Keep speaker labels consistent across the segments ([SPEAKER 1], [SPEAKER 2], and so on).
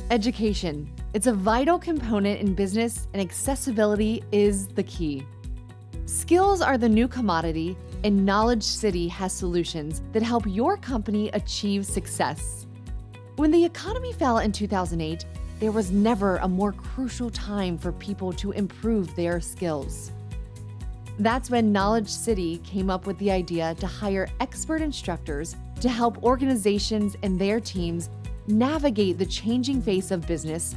[SPEAKER 1] Education. It's a vital component in business, and accessibility is the key. Skills are the new commodity, and KnowledgeCity has solutions that help your company achieve success. When the economy fell in 2008, there was never a more crucial time for people to improve their skills. That's when KnowledgeCity came up with the idea to hire expert instructors to help organizations and their teams navigate the changing face of business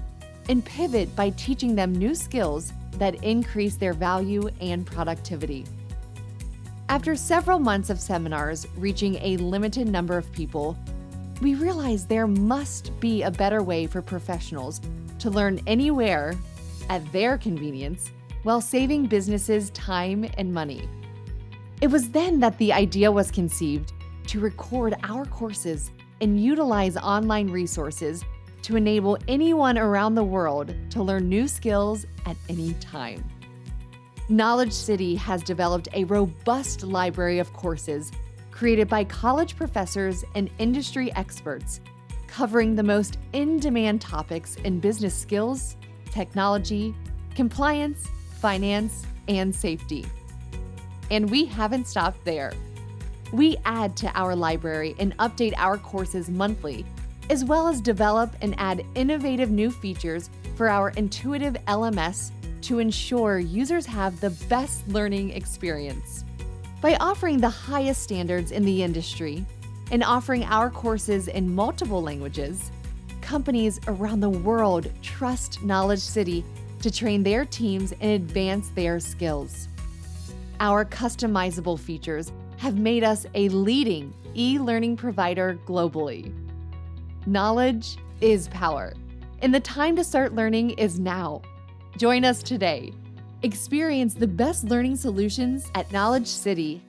[SPEAKER 1] and pivot by teaching them new skills that increase their value and productivity. After several months of seminars reaching a limited number of people, we realized there must be a better way for professionals to learn anywhere at their convenience while saving businesses time and money. It was then that the idea was conceived to record our courses and utilize online resources to enable anyone around the world to learn new skills at any time. KnowledgeCity has developed a robust library of courses created by college professors and industry experts, covering the most in-demand topics in business skills, technology, compliance, finance, and safety. And we haven't stopped there. We add to our library and update our courses monthly, as well as develop and add innovative new features for our intuitive LMS to ensure users have the best learning experience. By offering the highest standards in the industry and offering our courses in multiple languages, companies around the world trust KnowledgeCity to train their teams and advance their skills. Our customizable features have made us a leading e-learning provider globally. Knowledge is power, and the time to start learning is now. Join us today. Experience the best learning solutions at KnowledgeCity